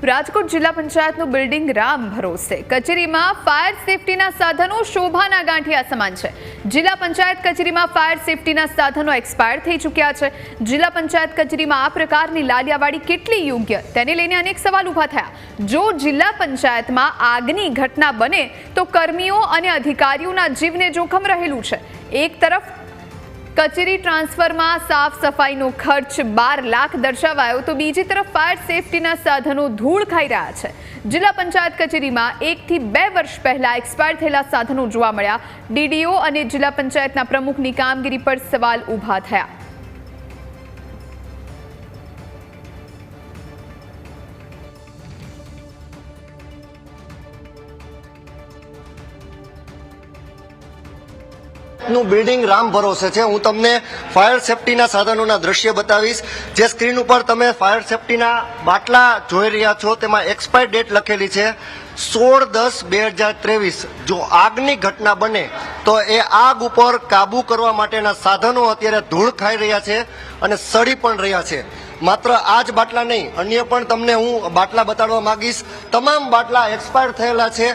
રાજકોટ જિલ્લા પંચાયતનું બિલ્ડિંગ રામ ભરોસે કચેરીમાં ફાયર સેફટીના સાધનો શોભાના ગાંઠિયા સમાન છે। જિલ્લા પંચાયત કચેરીમાં ફાયર સેફટીના સાધનો એક્સપાયર થઈ ચૂક્યા છે। જિલ્લા પંચાયત કચેરીમાં આ પ્રકારની લાલિયાવાડી કેટલી યોગ્ય તેને લઈને અનેક સવાલ ઊભા થયા। જો જિલ્લા પંચાયતમાં આગની ઘટના બને તો કર્મીઓ અને અધિકારીઓના જીવને જોખમ રહેલું છે। એક તરફ કચેરી ટ્રાન્સફરમાં સાફ સફાઈનો ખર્ચ 12 લાખ દર્શાવાયો તો બીજી તરફ ફાયર સેફટીના સાધનો ધૂળ ખાઈ રહ્યા છે। જિલ્લા પંચાયત કચેરીમાં 1 થી 2 વર્ષ પહેલા એક્સપાયર થયેલા સાધનો જોવા મળ્યા। ડીડીઓ અને જિલ્લા પંચાયતના પ્રમુખની કામગીરી પર સવાલ ઊભા થયા। નું બિલ્ડિંગ રામ ભરોસે છે। હું તમને ફાયર સેફટીના સાધનોના દ્રશ્ય બતાવીશ। જે સ્ક્રીન ઉપર તમે ફાયર સેફટીના બાટલા જોઈ રહ્યા છો તેમાં એક્સપાયર ડેટ લખેલી છે 16/10/2023। જો આગની ઘટના બને તો એ આગ ઉપર કાબુ કરવા માટેના સાધનો અત્યારે ધૂળ ખાઈ રહ્યા છે અને સડી પણ રહ્યા છે। માત્ર આ જ બાટલા નહીં, અન્ય પણ તમને હું બાટલા બતાડવા માંગીશ। તમામ બાટલા એક્સપાયર થયેલા છે।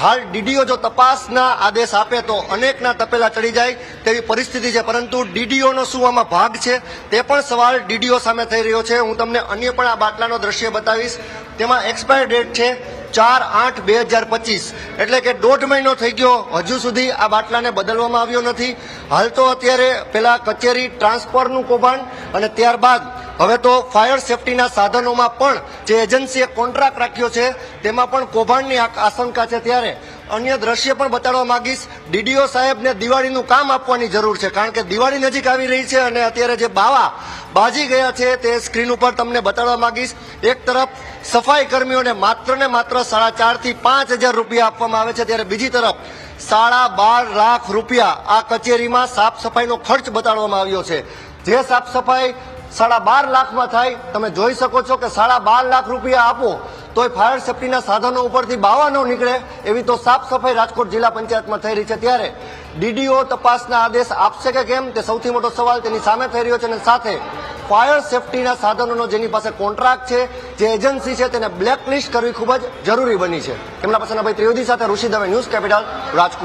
હાલ ડીડીઓ જો તપાસના આદેશ આપે તો અનેકના તપેલા ચડી જાય તેવી પરિસ્થિતિ છે, પરંતુ ડીડીઓનો શું આમાં ભાગ છે તે પણ સવાલ ડીડીઓ સામે થઈ રહ્યો છે। હું તમને અન્ય પણ આ બાટલાનો દ્રશ્ય બતાવીશ। તેમાં એક્સપાયર ડેટ છે 4/8/2025, એટલે કે 1.5 મહિનો થઈ ગયો, હજુ સુધી આ બાટલાને બદલવામાં આવ્યો નથી। હાલ તો અત્યારે પેલા કચેરી ટ્રાન્સફરનું કૌભાંડ અને ત્યારબાદ હવે તો ફાયર સેફટીના સાધનોમાં પણ જે એજન્સીએ કોન્ટ્રાક્ટ રાખ્યો છે તેમાં પણ કૌભાંડની આશંકા છે। ત્યારે અન્ય દ્રશ્ય પણ બતાડવા માંગીશ। ડીડીઓ સાહેબને દિવાળીનું કામ આપવાની જરૂર છે, કારણ કે દિવાળી નજીક આવી રહી છે અને અત્યારે જે બાવા બાજી ગયા છે તે સ્ક્રીન ઉપર તમને બતાડવા માંગીશ। એક તરફ સફાઈ કર્મીઓને માત્ર ને માત્ર 4.5 થી 5,000 રૂપિયા આપવામાં આવે છે, ત્યારે બીજી તરફ 12.5 લાખ રૂપિયા આ કચેરીમાં સાફ સફાઈનો ખર્ચ બતાડવામાં આવ્યો છે। જે સાફ સફાઈ 12.5 લાખમાં થાય, તમે જોઈ શકો છો કે 12.5 લાખ રૂપિયા આપો તો ફાયર સેફટીના સાધનો ઉપરથી બાવા ન નીકળે એવી તો સાફ સફાઈ રાજકોટ જિલ્લા પંચાયતમાં થઈ રહી છે। ત્યારે ડીડીઓ તપાસના આદેશ આપશે કે કેમ તે સૌથી મોટો સવાલ તેની સામે થઈ રહ્યો છે। અને સાથે ફાયર સેફટીના સાધનોનો જેની પાસે કોન્ટ્રાક્ટ છે, જે એજન્સી છે, તેને બ્લેકલિસ્ટ કરવી ખૂબ જ જરૂરી બની છે। કેમેરા પર્સન અભય ત્રિવેદી સાથે ઋષિ દવે, ન્યૂઝ કેપિટલ, રાજકોટ।